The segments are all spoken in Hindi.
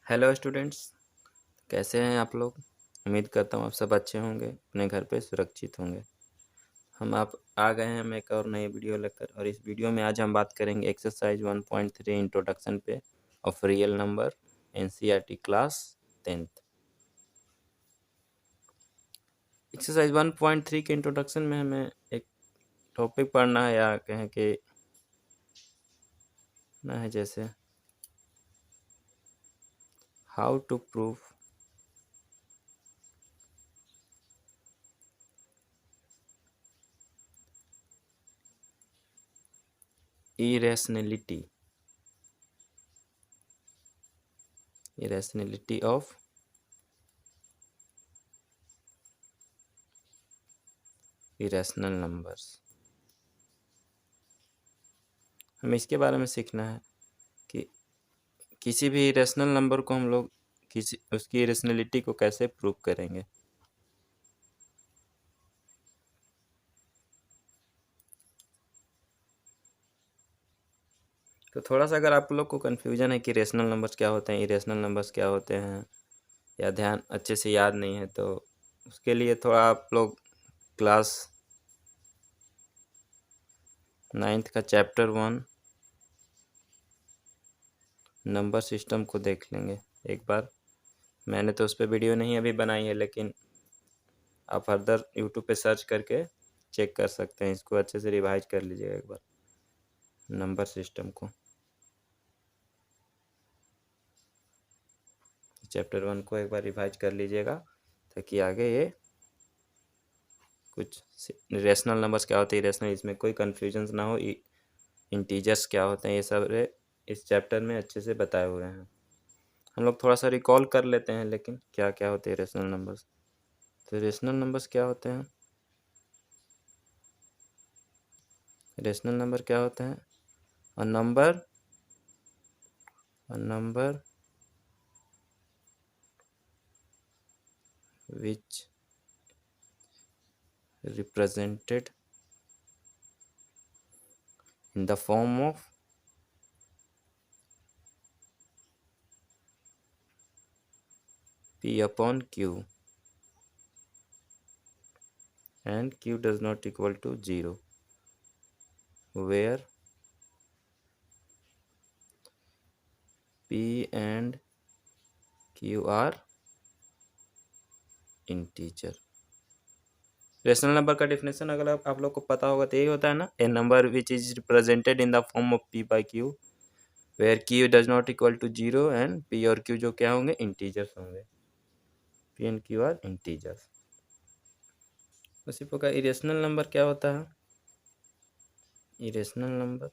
हेलो स्टूडेंट्स, कैसे हैं आप लोग। उम्मीद करता हूँ आप सब अच्छे होंगे, अपने घर पे सुरक्षित होंगे। हम आप आ गए हैं हम एक और नई वीडियो लेकर, और इस वीडियो में आज हम बात करेंगे एक्सरसाइज 1.3 इंट्रोडक्शन पे of real number, NCERT class 10th। Exercise 1.3 के इंट्रोडक्शन में हमें एक टॉपिक पढ़ना है, या कहें कि ना है जैसे how to prove irrationality of irrational numbers। हमें इसके बारे में सीखना है कि किसी भी इरेशनल नंबर को हम लोग किसी उसकी इरेशनलिटी को कैसे प्रूव करेंगे। तो थोड़ा सा अगर आप लोग को कन्फ्यूजन है कि रेशनल नंबर्स क्या होते हैं, इरेशनल नंबर्स क्या होते हैं, या ध्यान अच्छे से याद नहीं है, तो उसके लिए थोड़ा आप लोग क्लास 9th का चैप्टर 1 नंबर सिस्टम को देख लेंगे एक बार। मैंने तो उस पर वीडियो नहीं अभी बनाई है, लेकिन आप फर्दर यूट्यूब पे सर्च करके चेक कर सकते हैं। इसको अच्छे से रिवाइज कर लीजिएगा एक बार, नंबर सिस्टम को। चैप्टर 1 को एक बार रिवाइज कर लीजिएगा, ताकि आगे ये कुछ रेशनल नंबर्स क्या होते हैं, इरेशनल, इसमें कोई कन्फ्यूजन ना हो। इंटीजर्स क्या होते हैं, ये सब इस चैप्टर में अच्छे से बताए हुए हैं। हम लोग थोड़ा सा रिकॉल कर लेते हैं, लेकिन क्या क्या होते हैं रेशनल नंबर्स। तो रेशनल नंबर्स क्या होते हैं, रेशनल नंबर क्या होते हैं? A number which represented in the form of p upon q and q does not equal to 0, where p and q are integer। Rational number का डेफिनेशन अगर आप लोग को पता होगा तो यही होता है ना, a number which is represented in the form of p by q where q does not equal to 0 and p और q जो क्या होंगे, इंटीजर्स होंगे। p and q are integers. उसी प्रकार इरेशनल नंबर क्या होता है? Irrational number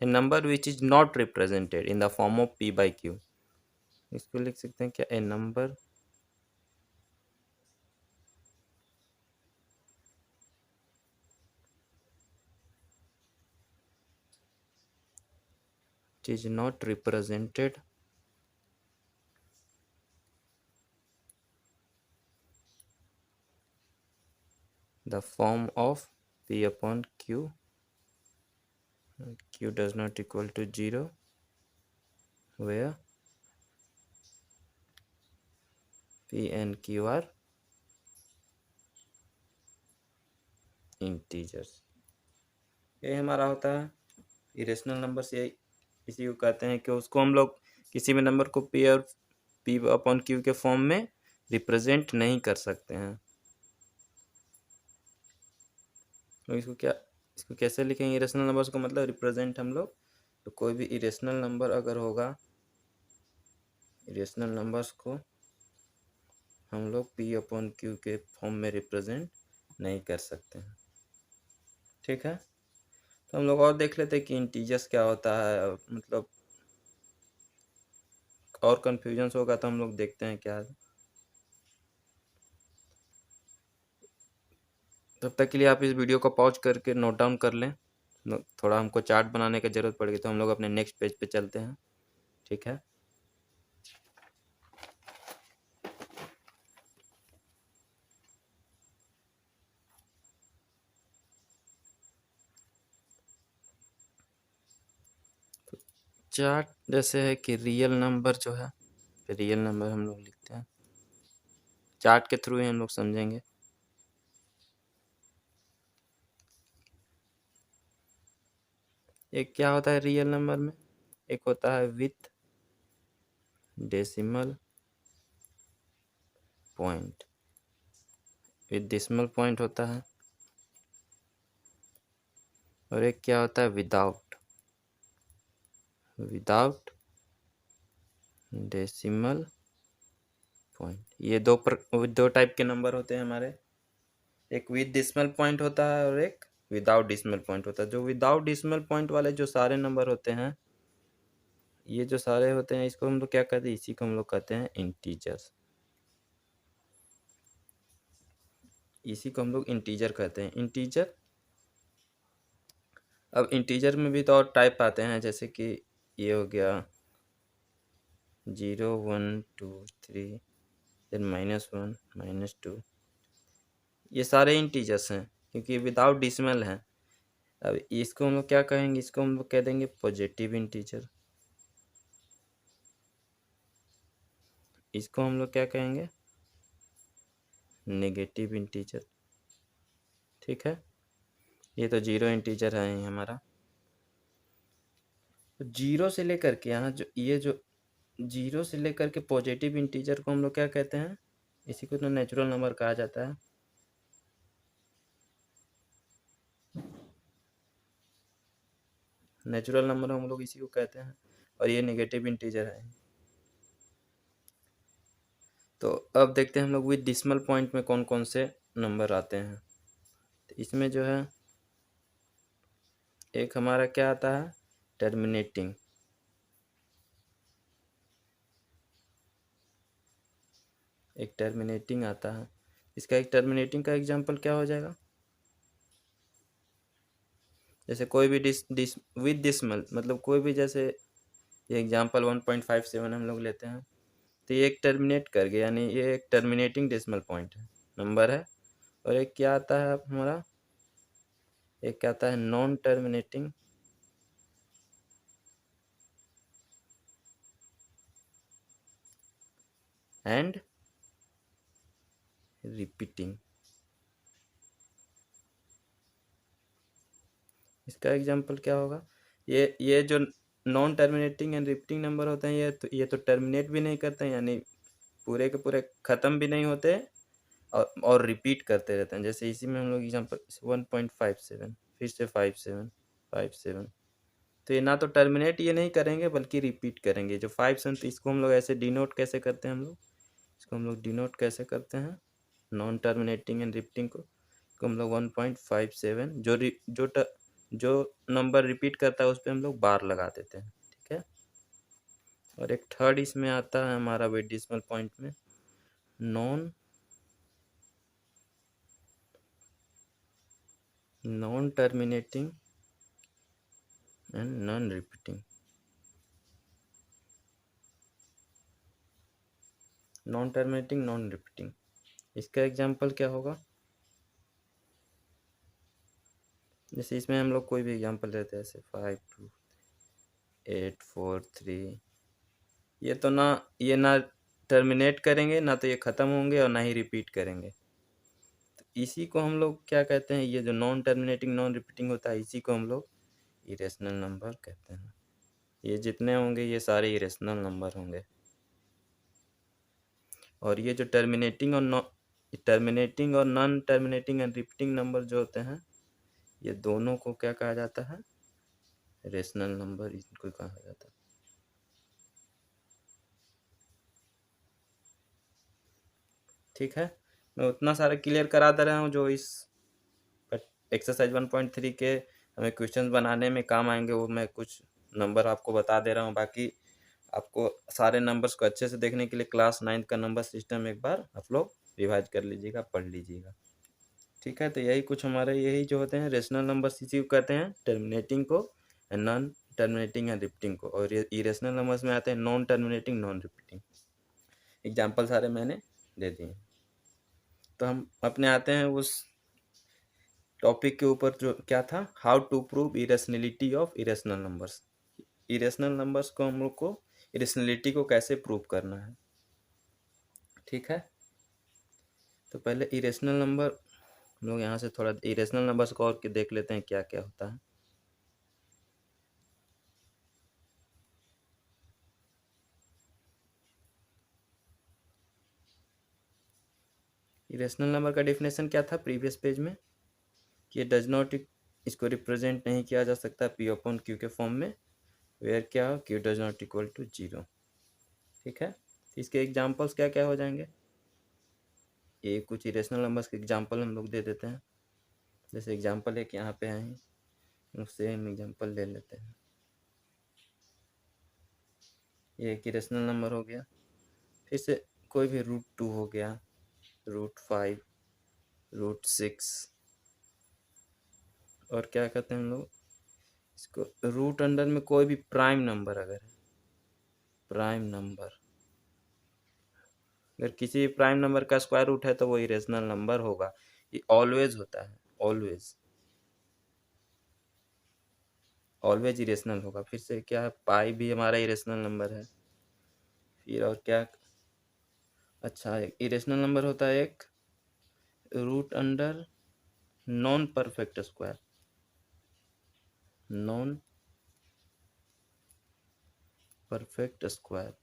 a number which is not represented in the form of p by q। इसको लिख सकते हैं क्या, a number which is not represented the form of p upon q, q does not equal to 0 where p and q are integers। ये हमारा होता है इरेशनल नंबर से। इसी को कहते हैं कि उसको हम लोग किसी भी नंबर को p और p अपॉन q के फॉर्म में रिप्रेजेंट नहीं कर सकते हैं। तो इसको कैसे लिखेंगे इरेशनल नंबर्स को, मतलब रिप्रेजेंट हम लोग, तो कोई भी इरेशनल नंबर अगर होगा, इरेशनल नंबर्स को हम लोग p अपॉन q के फॉर्म में रिप्रेजेंट नहीं कर सकते हैं। ठीक है, तो हम लोग और देख लेते हैं कि इंटीजर्स क्या होता है। मतलब और कन्फ्यूजन्स होगा तो हम लोग देखते हैं क्या है। तब तक के लिए आप इस वीडियो को पॉज करके नोट डाउन कर लें। थोड़ा हमको चार्ट बनाने की ज़रूरत पड़ेगी, तो हम लोग अपने नेक्स्ट पेज पे चलते हैं। ठीक है, चार्ट जैसे है कि रियल नंबर जो है, रियल नंबर हम लोग लिखते हैं, चार्ट के थ्रू ही हम लोग समझेंगे। एक क्या होता है रियल नंबर में, एक होता है with decimal point, with decimal point होता है, और एक क्या होता है विदाउट, विदाउट डेसिमल पॉइंट। ये दो टाइप के नंबर होते हैं हमारे, एक विद डेसिमल पॉइंट होता है और एक विदाउट डेसिमल पॉइंट होता है। जो विदाउट डेसिमल पॉइंट वाले जो सारे नंबर होते हैं, ये जो सारे होते हैं, इसको हम लोग क्या कहते हैं, इसी को हम लोग कहते हैं इंटीजर्स, इसी को हम लोग इंटीजर कहते हैं, इंटीजर। अब इंटीजर में भी तो और टाइप आते हैं, जैसे कि ये हो गया 0 1 2 3, फिर -1 -2, ये सारे इंटीजर्स हैं क्योंकि विदाउट डेसिमल हैं। अब इसको हम लोग क्या कहेंगे, इसको हम लोग कह देंगे पॉजिटिव इंटीजर, इसको हम लोग क्या कहेंगे, नेगेटिव इंटीजर। ठीक है, ये तो जीरो इंटीजर है ही हमारा। जीरो से लेकर के यहाँ जो ये जो जीरो से लेकर के पॉजिटिव इंटीजर को हम लोग क्या कहते हैं, इसी को तो नेचुरल नंबर कहा जाता है। नेचुरल नंबर हम लोग इसी को कहते हैं, और ये नेगेटिव इंटीजर है। तो अब देखते हैं हम लोग विद डेसिमल पॉइंट में कौन कौन से नंबर आते हैं। तो इसमें जो है एक हमारा क्या आता है, टर्मिनेटिंग, एक टर्मिनेटिंग आता है। इसका एक टर्मिनेटिंग का एग्जांपल क्या हो जाएगा, जैसे कोई भी विद डेसिमल, मतलब कोई भी, जैसे ये एग्जांपल 1.57 हम लोग लेते हैं, तो ये एक टर्मिनेट कर गया, यानी ये एक टर्मिनेटिंग डेसिमल पॉइंट है, नंबर है। और एक क्या आता है हमारा, एक क्या आता है नॉन टर्मिनेटिंग एंड रिपीटिंग। इसका एग्जांपल क्या होगा, ये जो non terminating and repeating number होते हैं, ये तो टर्मिनेट भी नहीं करते हैं, यानी पूरे के पूरे ख़त्म भी नहीं होते, और रिपीट करते रहते हैं। जैसे इसी में हम लोग एग्जांपल 1.57, फिर से 57, तो ये ना तो टर्मिनेट ये नहीं करेंगे बल्कि रिपीट करेंगे। जो 57, तो इसको हम लोग ऐसे डिनोट कैसे करते हैं, हम लोग इसको हम लोग डिनोट कैसे करते हैं, नॉन टर्मिनेटिंग एंड रिपीटिंग को हम लोग 1.57, जो नंबर रिपीट करता है उस पर हम लोग बार लगा देते हैं। ठीक है, और एक थर्ड इसमें आता है हमारा विद डेसिमल पॉइंट में, non terminating and non repeating. Non terminating non repeating, इसका एग्जांपल क्या होगा, जैसे इसमें हम लोग कोई भी एग्जांपल लेते हैं, जैसे 52843, ये ना टर्मिनेट करेंगे, ना तो ये ख़त्म होंगे, और ना ही रिपीट करेंगे। तो इसी को हम लोग क्या कहते हैं, ये जो नॉन टर्मिनेटिंग नॉन रिपीटिंग होता है, इसी को हम लोग इरेशनल नंबर कहते हैं। ये जितने होंगे ये सारे इरेशनल नंबर होंगे। और ये जो टर्मिनेटिंग और non terminating and repeating number जो होते हैं, ये दोनों को क्या कहा जाता है, रेशनल नंबर इनको कहा जाता है। ठीक है, मैं उतना सारा क्लियर करा दे रहा हूँ जो इस एक्सरसाइज 1.3 के हमें क्वेश्चन बनाने में काम आएंगे, वो मैं कुछ नंबर आपको बता दे रहा हूँ। बाकी आपको सारे नंबर्स को अच्छे से देखने के लिए क्लास 9 का नंबर सिस्टम एक बार आप लोग रिवाइज कर लीजिएगा, पढ़ लीजिएगा। ठीक है, तो यही कुछ हमारे यही जो होते हैं रेशनल नंबर्स, इसी को कहते हैं टर्मिनेटिंग को, नॉन टर्मिनेटिंग एंड रिपीटिंग को, और ये इरेशनल नंबर्स में आते हैं non terminating non repeating. Example सारे मैंने दे दिए। तो हम अपने आते हैं उस टॉपिक के ऊपर जो क्या था, how to prove irrationality of irrational numbers. Irrational numbers को हम लोग को इरेशनलिटी को कैसे प्रूव करना है, ठीक है। तो पहले इरेशनल नंबर हम लोग यहाँ से थोड़ा इरेशनल नंबर्स को और के देख लेते हैं क्या क्या होता है। इरेशनल नंबर का डेफिनेशन क्या था प्रीवियस पेज में, कि डज नॉट, इसको रिप्रेजेंट नहीं किया जा सकता पी अपॉन क्यू के फॉर्म में, वेयर क्या हो Q does not equal to 0, ठीक है। इसके एग्जांपल्स क्या क्या हो जाएंगे, ये कुछ इरेशनल नंबर्स के एग्जांपल हम लोग दे देते हैं। जैसे एग्जांपल एक यहाँ पे आए हैं, उससे हम एग्जांपल ले लेते हैं। ये एक इरेशनल नंबर हो गया, फिर से कोई भी √2 हो गया, √5, √6, और क्या कहते हैं हम लोग इसको, रूट अंडर में कोई भी प्राइम नंबर अगर है, प्राइम नंबर अगर किसी भी प्राइम नंबर का स्क्वायर रूट है तो वो इरेशनल नंबर होगा। ये ऑलवेज होता है, ऑलवेज ऑलवेज इरेशनल होगा। फिर से क्या है, पाई भी हमारा इरेशनल नंबर है। फिर और क्या, अच्छा इरेशनल नंबर होता है एक root under non perfect square, non perfect square,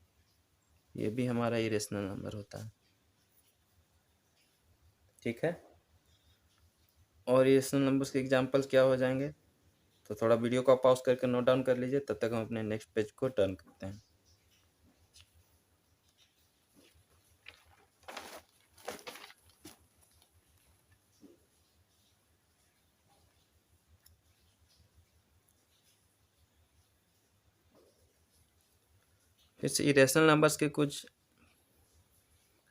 ये भी हमारा इरेशनल नंबर होता है, ठीक है। और इरेशनल नंबर्स के एग्जांपल्स क्या हो जाएंगे, तो थोड़ा वीडियो को पॉज करके नोट डाउन कर लीजिए, तब तक हम अपने नेक्स्ट पेज को टर्न करते हैं। फिर से इरेशनल नंबर्स के कुछ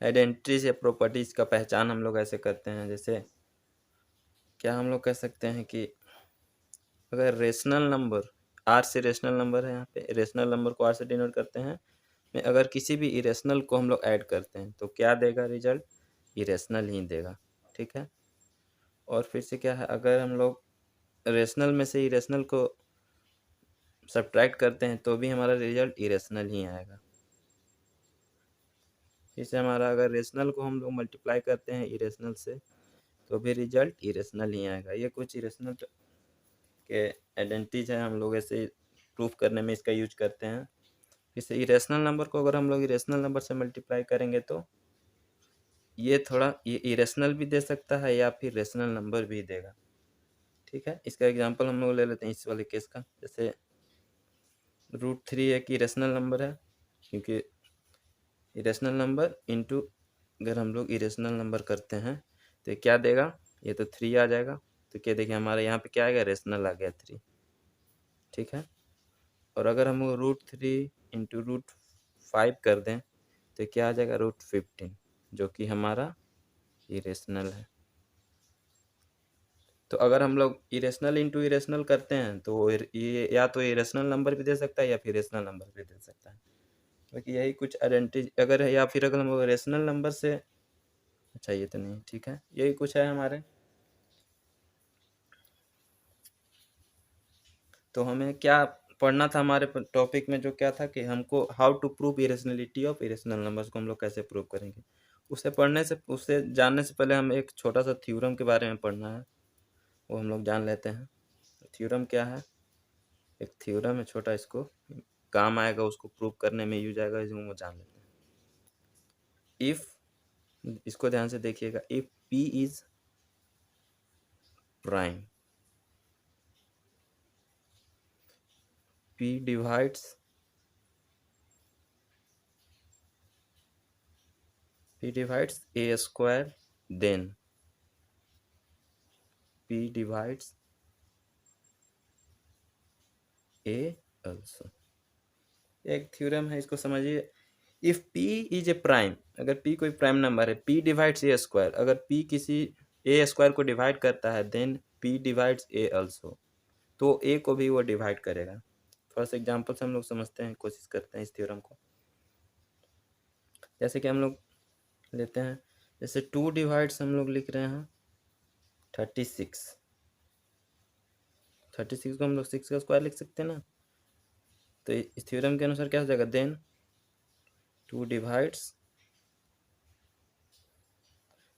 आइडेंटिटीज या प्रॉपर्टीज का पहचान हम लोग ऐसे करते हैं। जैसे क्या हम लोग कह सकते हैं कि अगर रेशनल नंबर आर से रेशनल नंबर है, यहाँ पे रेशनल नंबर को आर से डिनोट करते हैं, में अगर किसी भी इरेशनल को हम लोग ऐड करते हैं तो क्या देगा रिजल्ट, इरेशनल ही देगा, ठीक है। और फिर से क्या है, अगर हम लोग रेशनल में से इरेशनल को सब्ट्रैक्ट करते हैं तो भी हमारा रिजल्ट इरेशनल ही आएगा। जैसे हमारा अगर रेशनल को हम लोग मल्टीप्लाई करते हैं इरेशनल से तो भी रिजल्ट इरेशनल ही आएगा। ये कुछ इरेशनल के आइडेंटिटीज हैं, हम लोग ऐसे प्रूफ करने में इसका यूज करते हैं। जैसे इरेशनल नंबर को अगर हम लोग इरेशनल नंबर से मल्टीप्लाई करेंगे तो ये थोड़ा ये इरेशनल भी दे सकता है या फिर रेशनल नंबर भी देगा, ठीक है। इसका एग्जांपल हम लोग ले लेते हैं इस वाले केस का। जैसे √3 एक इरेशनल नंबर है, क्योंकि इरेशनल नंबर इंटू अगर हम लोग इरेशनल नंबर करते हैं तो क्या देगा, ये तो 3 आ जाएगा, तो क्या देखिए हमारे यहाँ पे क्या आ गया, रेशनल आ गया 3, ठीक है। और अगर हम √3 इंटू √5 कर दें तो क्या आ जाएगा, √15, जो कि हमारा इरेशनल है। तो अगर हम लोग इरेशनल इंटू इरेशनल करते हैं तो ये या तो इरेशनल नंबर भी दे सकता है या फिर रेशनल नंबर भी दे सकता है। बाकी यही कुछ आइडेंटिटी अगर है, या फिर अगर हम रेशनल नंबर से, अच्छा ये तो नहीं, ठीक है, यही कुछ है हमारे। तो हमें क्या पढ़ना था हमारे टॉपिक में, जो क्या था कि हमको how to prove irrationality of irrational numbers को हम लोग कैसे प्रूव करेंगे। उससे जानने से पहले हम एक छोटा सा थ्योरम के बारे में पढ़ना है, वो हम लोग जान लेते हैं। थ्योरम क्या है, एक थ्योरम है छोटा, इसको काम आएगा, उसको प्रूव करने में यूज आएगा, इसको वो जान लेते हैं। इफ, इसको ध्यान से देखिएगा, if P is prime, P divides A square, then P divides A also। एक थ्योरम है, इसको समझिए। If P is a prime, अगर P कोई प्राइम नंबर है, P डिवाइड्स ए स्क्वायर, अगर P किसी ए स्क्वायर को डिवाइड करता है, then P divides A also, तो ए को भी वो डिवाइड करेगा। थोड़ा सा एग्जाम्पल से हम लोग समझते हैं, कोशिश करते हैं इस थ्योरम को। जैसे कि हम लोग लेते हैं, जैसे 2 डिवाइड्स हम लोग लिख रहे हैं 36 को हम लोग 6 का स्क्वायर लिख सकते हैं ना, तो इस थ्योरम के अनुसार क्या हो जाएगा, देन 2 डिवाइड्स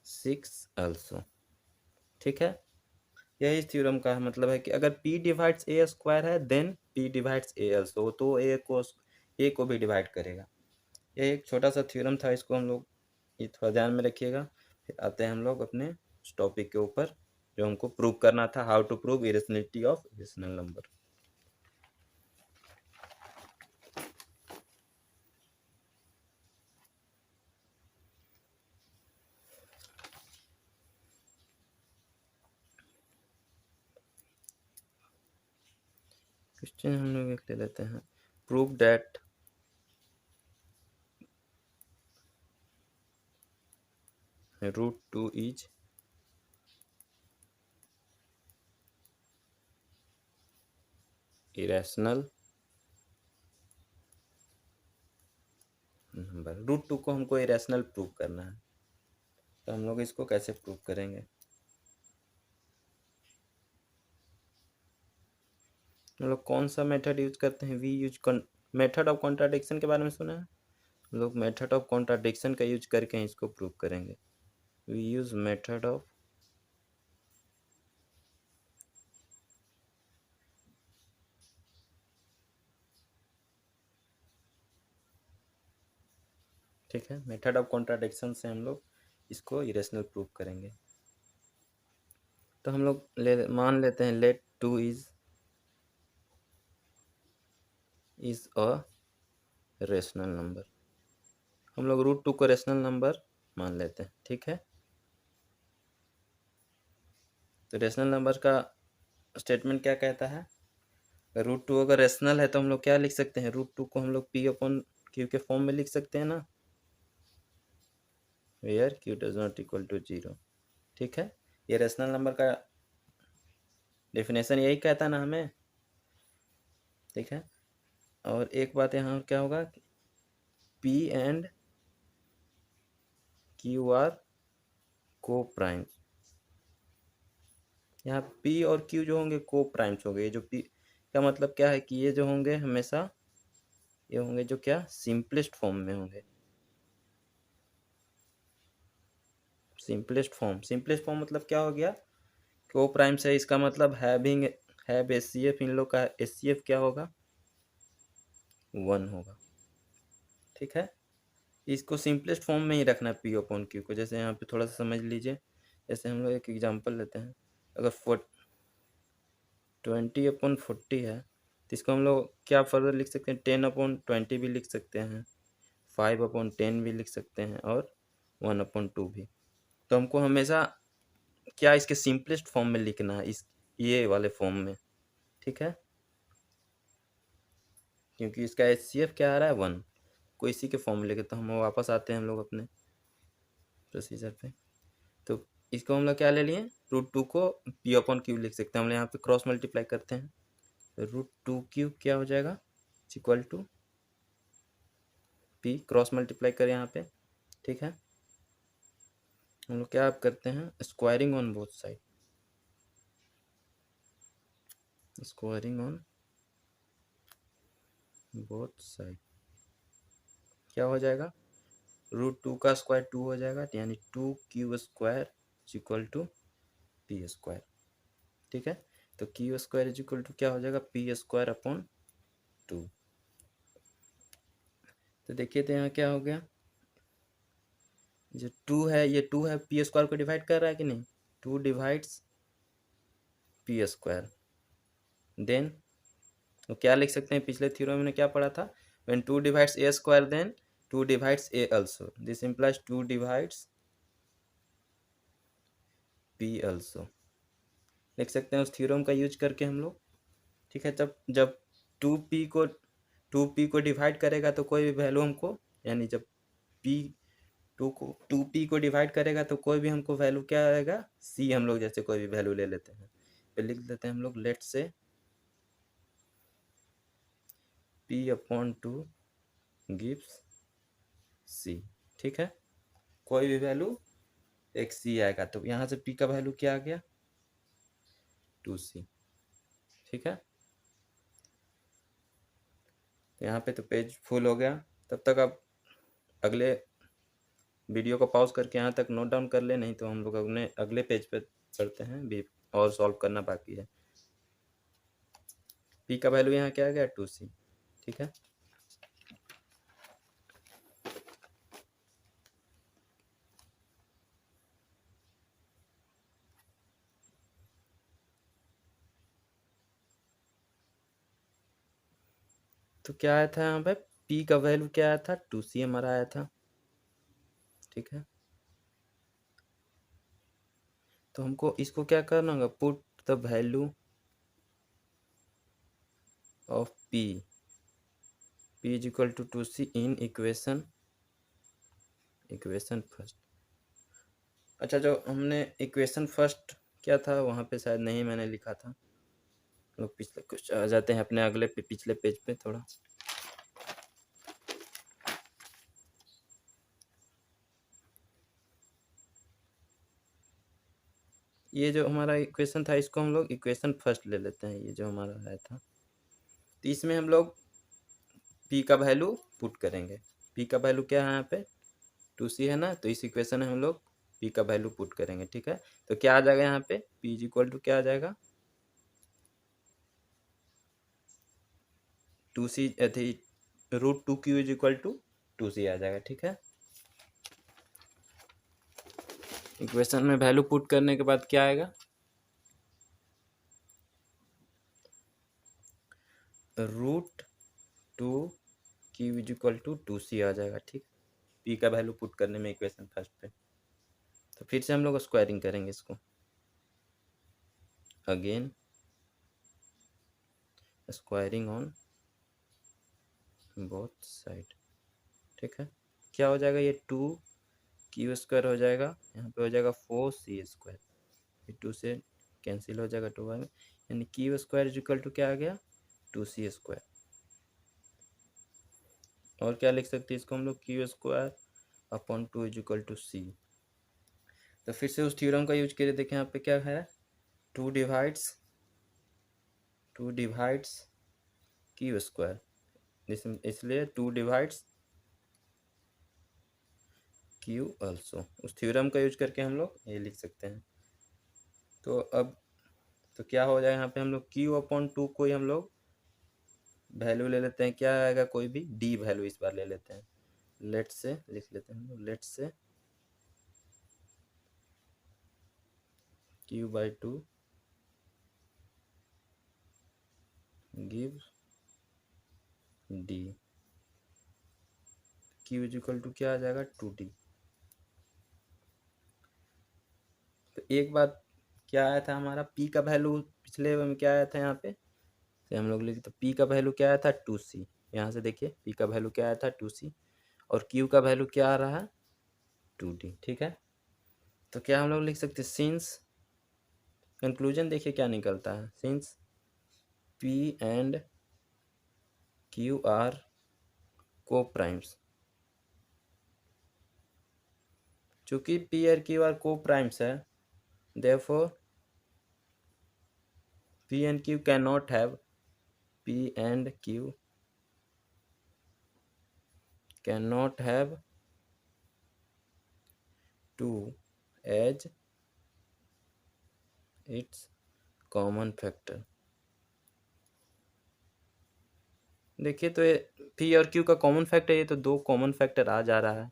6 आल्सो। ठीक है, यही इस थ्योरम का मतलब है कि अगर p डिवाइड्स a स्क्वायर है then p divides a also, तो a को भी डिवाइड करेगा। ये एक छोटा सा थ्योरम था, इसको हम लोग ये थोड़ा ध्यान में रखिएगा। फिर आते हैं हम लोग अपने टॉपिक के ऊपर, जो हमको प्रूव करना था, how to prove irrationality of irrational number. Question हम लोग एक ले लेते हैं, prove that √2 is irrational number. √2 को हमको इरेशनल प्रूव करना है, तो हम लोग इसको कैसे प्रूव करेंगे। हम लोग कौन सा मेथड यूज करते हैं, we use method of contradiction के बारे में सुना है, हम लोग मेथड ऑफ कॉन्ट्राडिक्शन का यूज करके इसको प्रूव करेंगे। वी यूज मेथड ऑफ ठीक है, मेथड ऑफ कॉन्ट्राडिक्शन से हम लोग इसको इरेशनल प्रूव करेंगे। तो हम लोग मान लेते हैं let 2 is a rational number. हम लोग √2 को रेशनल नंबर मान लेते हैं। ठीक है, तो रेशनल नंबर का स्टेटमेंट क्या कहता है, √2 अगर रेशनल है तो हम लोग क्या लिख सकते हैं, √2 को हम लोग p/q के फॉर्म में लिख सकते हैं ना, where q does not equal to 0। ठीक है, ये रेशनल नंबर का डेफिनेशन यही कहता है ना हमें। ठीक है, और एक बात यहाँ क्या होगा, p एंड q आर को प्राइम्स। यहाँ p और q जो होंगे को प्राइम्स होंगे। ये जो p का मतलब क्या है कि ये जो होंगे हमेशा ये होंगे जो क्या सिंपलेस्ट फॉर्म में होंगे। सिंपलेस्ट फॉर्म मतलब क्या हो गया, को प्राइम्स है, इसका मतलब हैव एचसीएफ, इन लोग का एचसीएफ क्या होगा 1 होगा। ठीक है, इसको सिंपलेस्ट फॉर्म में ही रखना है p/q को। जैसे यहाँ पे थोड़ा सा समझ लीजिए, जैसे हम लोग एक एग्जांपल लेते हैं, अगर 20/40 है तो इसको हम लोग क्या फर्दर लिख सकते हैं, 10/20 भी लिख सकते हैं, 5/10 भी लिख सकते हैं, और 1/2 भी। तो हमको हमेशा क्या इसके सिंपलेस्ट फॉर्म में लिखना है, इस ये वाले फॉर्म में। ठीक है, क्योंकि इसका एचसीएफ क्या आ रहा है 1, को इसी के फॉर्म में लेके। तो हम वापस आते हैं हम लोग अपने प्रोसीजर पे। तो इसको हम लोग क्या ले लिए, √2 को p/q लिख सकते हैं। हम लोग यहाँ पे क्रॉस मल्टीप्लाई करते हैं, तो √2 क्या हो जाएगा equal to p, cross multiply करें यहाँ पे। ठीक है, हम लोग क्या करते हैं, squaring on both side, squaring on both side क्या हो जाएगा, √2 का स्क्वायर 2 हो जाएगा, यानी 2q² इक्वल टू p²। ठीक है, तो q² इक्वल टू क्या हो जाएगा, p²/2। तो देखिए तो यहाँ क्या हो गया, जो 2 है ये 2 है, p² को डिवाइड कर रहा है कि नहीं, 2 डिवाइड्स p²। देन तो क्या लिख सकते हैं, पिछले थ्योरम में क्या पढ़ा था, when 2 divides a² then 2 divides a also, this implies 2 divides p also, लिख सकते हैं उस थ्योरम का यूज करके हम लोग। ठीक है, जब जब 2p को डिवाइड करेगा तो कोई भी वैल्यू हमको, यानी जब p 2p को डिवाइड करेगा तो कोई भी हमको वैल्यू क्या आएगा, c, हम लोग जैसे कोई भी वैल्यू ले लेते हैं, तो लिख देते हैं हम लोग लेट से p/2 गिव्स c। ठीक है, कोई भी वैल्यू एक c आएगा, तो यहाँ से p का वैल्यू क्या आ गया 2c। ठीक है, तो यहाँ पे तो पेज फुल हो गया। तब तक आप अगले वीडियो को पॉज करके यहाँ तक नोट डाउन कर ले, नहीं तो हम लोग अपने अगले पेज पे चलते हैं भी और सॉल्व करना बाकी है। पी का वैल्यू यहाँ क्या आ गया 2c, ठीक है। तो क्या आया था यहाँ पे, पी का वैल्यू क्या आया था 2c हमारा आया था, ठीक है। तो हमको इसको क्या करना होगा, put the value of p is equal to 2c in equation first. अच्छा, जो हमने इक्वेशन फर्स्ट क्या था वहाँ पे शायद नहीं मैंने लिखा था। लोग पिछले कुछ आ जाते हैं अपने अगले पिछले पेज पे थोड़ा। ये जो हमारा इक्वेशन था इसको हम लोग इक्वेशन फर्स्ट ले लेते हैं, ये जो हमारा आया था। तो इसमें हम लोग p का वैल्यू पुट करेंगे। p का वैल्यू क्या है यहाँ पे 2c है ना, तो इस इक्वेशन में हम लोग p का वैल्यू पुट करेंगे, ठीक है। तो क्या आ जाएगा यहाँ पे p इज इक्वल टू क्या आ जाएगा 2c थी √2q is equal to 2c आ जाएगा, ठीक है। इक्वेशन में वैल्यू पुट करने के बाद क्या आएगा √2q is equal to 2c आ जाएगा, ठीक। p का वैल्यू पुट करने में इक्वेशन फर्स्ट पे। तो फिर से हम लोग स्क्वायरिंग करेंगे इसको again, squaring on both side, ठीक है। क्या हो जाएगा ये 2q² हो जाएगा, यहाँ पे हो जाएगा 4c², ये 2 से कैंसिल हो जाएगा 2 में, यानी q² इज इक्वल टू क्या आ गया 2c²। और क्या लिख सकते हैं इसको हम लोग q²/2 is equal to c। तो फिर से उस थ्योरम का यूज करिए, देखें यहाँ पे क्या है 2 डिवाइड्स q², इसलिए 2 डिवाइड्स q ऑल्सो। उस थ्योरम का यूज करके हम लोग ये लिख सकते हैं। तो अब तो क्या हो जाएगा यहाँ पे हम लोग q/2 कोई हम लोग वैल्यू ले लेते हैं, क्या आएगा कोई भी d वैल्यू इस बार ले लेते हैं। लेट से लिख लेते हैं हम लोग, let say q/2 give d, q is equal to क्या आ जाएगा 2d। तो एक बार क्या आया था हमारा p का वैल्यू पिछले में क्या आया था यहाँ पे, तो हम लोग लिखते p का वैल्यू क्या आया था 2c। यहाँ से देखिए p का वैल्यू क्या आया था 2c और q का वैल्यू क्या आ रहा है 2d, ठीक है। तो क्या हम लोग लिख सकते हैं सिंस, कंक्लूजन देखिए क्या निकलता है, since p and q are coprimes, चूंकि p और q आर को प्राइम्स है, therefore p and q cannot have p and q cannot have 2 as its common factor. देखिए तो ये p और q का कॉमन फैक्टर, ये तो 2 कॉमन फैक्टर आ जा रहा है,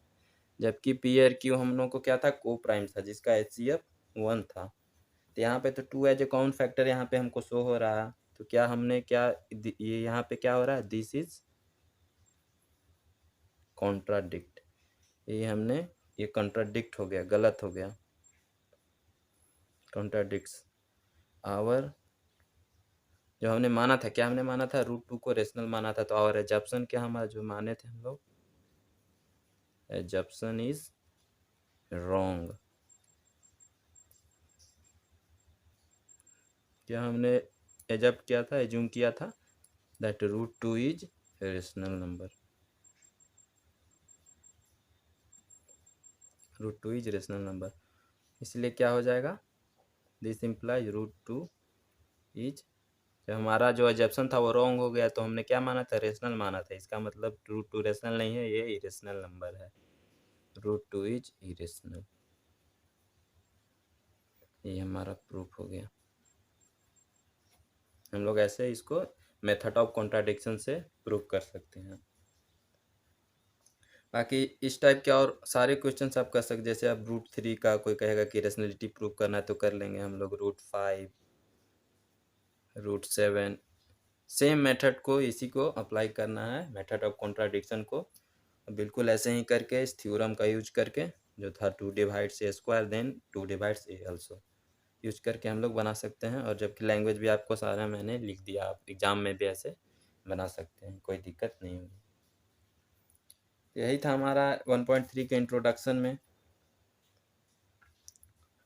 जबकि p और q हम लोग को क्या था को प्राइम था जिसका HCF 1 था। तो यहाँ पे तो 2 एज ए कॉमन फैक्टर यहाँ पे हमको शो हो रहा है। तो क्या हमने क्या ये यहाँ पे क्या हो रहा है दिस इज कॉन्ट्राडिक्ट, ये कॉन्ट्राडिक्ट हो गया, गलत हो गया, कॉन्ट्राडिक्ट्स आवर, जो हमने माना था, क्या हमने माना था √2 को रेशनल माना था, तो आवर एजप्शन क्या हमारा जो माने थे हम लोग, एजप्शन इज रॉन्ग। क्या हमने एजप्ट किया था, एज्यूम किया था that √2 is rational number, √2 is rational number, इसलिए क्या हो जाएगा दिस इम्प्लाइज √2 इज जब हमारा जो एजप्शन था वो रॉन्ग हो गया तो हमने क्या माना था, रेशनल माना था। इसका मतलब रूट टू रेशनल नहीं है, ये इरेशनल नंबर है। रूट टू इज इरेशनल, ये हमारा प्रूफ हो गया। हम लोग ऐसे इसको मेथड ऑफ कॉन्ट्राडिक्शन से प्रूव कर सकते हैं। बाकी इस टाइप के और सारे क्वेश्चन आप कर सकते, जैसे आप रूट 3 का कोई कहेगा कि रेशनलिटी प्रूव करना है तो कर लेंगे हम लोग। रूट 5, रूट 7, सेम मेथड को इसी को अप्लाई करना है, मेथड ऑफ कॉन्ट्राडिक्शन को बिल्कुल ऐसे ही करके इस थ्योरम का यूज करके, जो था 2 divides A square then 2 divides A also, use करके हम लोग बना सकते हैं। और जबकि लैंग्वेज भी आपको सारा मैंने लिख दिया, आप एग्जाम में भी ऐसे बना सकते हैं, कोई दिक्कत नहीं होगी। यही था हमारा 1.3 के इंट्रोडक्शन में।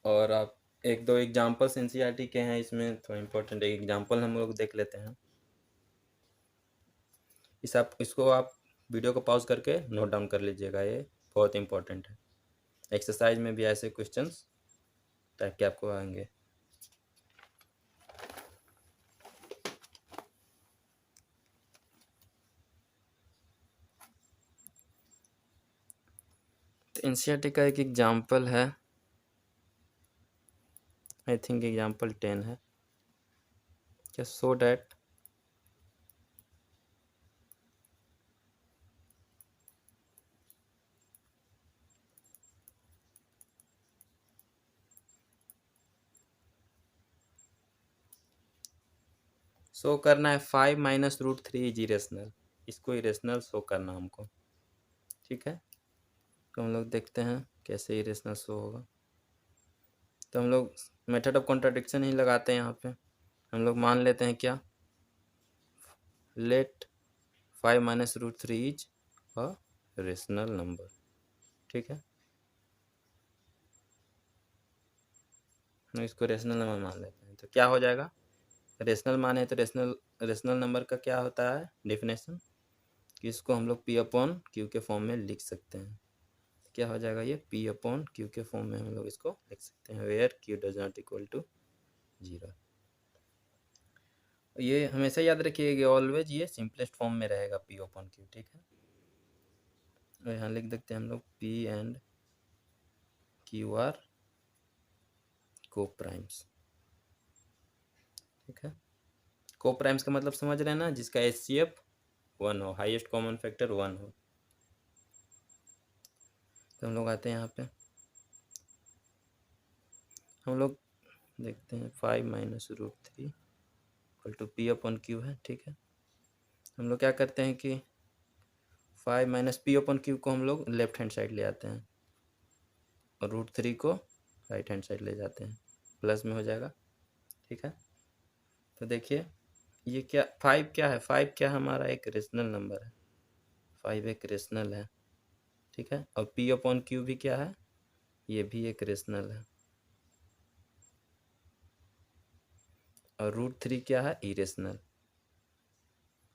और आप एक दो एग्जाम्पल्स एनसीईआरटी के हैं, इसमें थोड़ा इम्पोर्टेंट एक एग्जाम्पल हम लोग देख लेते हैं। इसको आप वीडियो को पॉज करके नोट डाउन कर लीजिएगा, ये बहुत इंपॉर्टेंट है। एक्सरसाइज में भी ऐसे क्वेश्चंस टाइप के आपको आएंगे। तो एनसीईआरटी का एक एग्जाम्पल है, आई थिंक एग्जाम्पल 10 है क्या, सो डैट शो करना है 5 माइनस रूट 3 इज इरेशनल। इसको इरेशनल शो करना हमको, ठीक है। तो हम लोग देखते हैं कैसे इरेशनल शो होगा। तो हम लोग मेथड ऑफ कॉन्ट्राडिक्शन ही लगाते हैं यहाँ पे। हम लोग मान लेते हैं क्या, let 5 minus root 3 is a rational number, ठीक है। हम इसको रेशनल नंबर मान लेते हैं, तो क्या हो जाएगा, रेशनल माने तो रेशनल नंबर का क्या होता है डेफिनेशन, कि इसको हम लोग पी अपॉन क्यू के फॉर्म में लिख सकते हैं। क्या हो जाएगा, ये पी अपॉन क्यू के फॉर्म में हम लोग इसको लिख सकते हैं, where Q does not equal to 0। ये हमेशा याद रखिएगा, ऑलवेज ये सिंपलेस्ट फॉर्म में रहेगा पी अपॉन क्यू, ठीक है। और यहाँ लिख देते हैं हम लोग पी एंड क्यू आर को प्राइम्स, ठीक है। को प्राइम्स का मतलब समझ रहे हैं ना, जिसका एचसीएफ 1 हो, हाईएस्ट कॉमन फैक्टर 1 हो। तो हम लोग आते हैं यहाँ पे, हम लोग देखते हैं 5 minus root 3 equal to P upon Q है, ठीक है। हम लोग क्या करते हैं कि 5 माइनस पी अपॉन क्यू को हम लोग लेफ्ट हैंड साइड ले आते हैं और रूट 3 को राइट हैंड साइड ले जाते हैं, प्लस में हो जाएगा, ठीक है। तो देखिए ये क्या, 5 क्या है, 5 क्या हमारा एक रेशनल नंबर है, 5 एक रेशनल है, ठीक है। और पी अपॉन क्यू भी क्या है, ये भी एक रेशनल है। और रूट 3 क्या है, इरेशनल।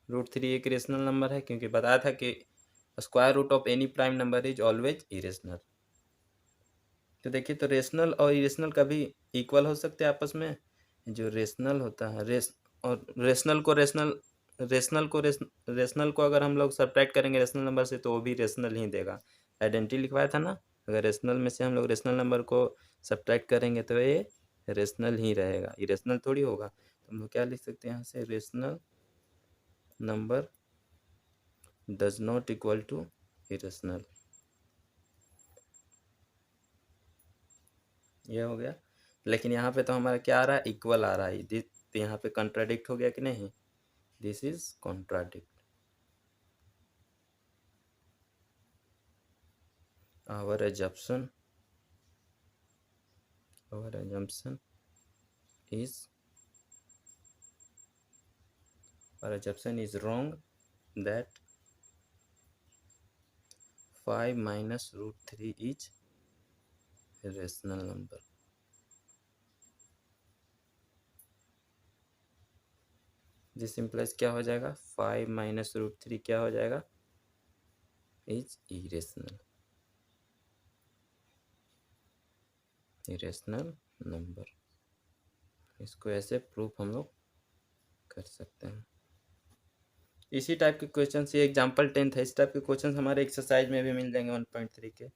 रूट 3 एक रेशनल नंबर है, क्योंकि बताया था कि square root of any prime number is always irrational. तो देखिए, तो रेशनल और इरेशनल कभी इक्वल हो सकते हैं आपस में। जो रेशनल होता है और रेशनल को अगर हम लोग सब्ट्रैक्ट करेंगे रेशनल नंबर से तो वो भी रेशनल ही देगा। आइडेंटिटी लिखवाया था ना, अगर रेशनल में से हम लोग रेशनल नंबर को सब्ट्रैक्ट करेंगे तो ये रेशनल ही रहेगा, इरेशनल थोड़ी होगा। तो हम लोग क्या लिख सकते हैं यहाँ से, rational number does not equal to irrational, ये हो गया। लेकिन यहाँ पे तो हमारा क्या आ रहा है, इक्वल आ रहा है। तो यहाँ पे कॉन्ट्राडिक्ट हो गया कि नहीं, this is contradict. our assumption is wrong, that 5 minus root 3 is a rational number। This implies क्या हो जाएगा, 5 माइनस रूट 3 क्या हो जाएगा, इज इरेशनल नंबर। इसको ऐसे प्रूफ हम लोग कर सकते हैं। इसी टाइप के क्वेश्चन, ये एग्जाम्पल 10 था, इस टाइप के क्वेश्चन हमारे एक्सरसाइज में भी मिल जाएंगे 1.3 के।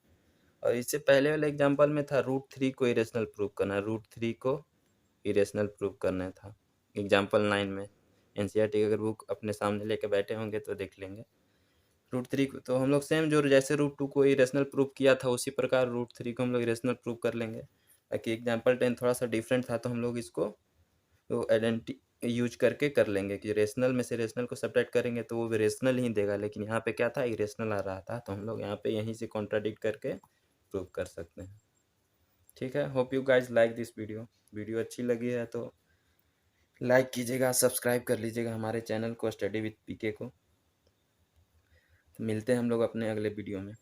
और इससे पहले वाले एग्जाम्पल में था √3 को इरेशनल प्रूव करना, √3 को इरेशनल प्रूव करना था एग्जाम्पल 9 में। एनसीईआरटी की अगर बुक अपने सामने लेके बैठे होंगे तो देख लेंगे। √3 को तो हम लोग सेम जो जैसे √2 को इरेशनल प्रूव किया था उसी प्रकार √3 को हम लोग इरेशनल प्रूव कर लेंगे। बाकी एग्जाम्पल 10 थोड़ा सा डिफरेंट था तो हम लोग इसको तो आइडेंटी यूज करके कर लेंगे कि रेशनल में से रेशनल को सब्ट्रैक्ट करेंगे तो वो भी रेशनल ही देगा, लेकिन यहाँ पे क्या था इरेशनल आ रहा था, तो हम लोग यहाँ पे यहीं से कॉन्ट्राडिक्ट करके प्रूव कर सकते हैं। ठीक है, hope you guys like this video अच्छी लगी है तो लाइक कीजिएगा, सब्सक्राइब कर लीजिएगा हमारे चैनल को स्टडी विथ पीके को। मिलते हैं हम लोग अपने अगले वीडियो में।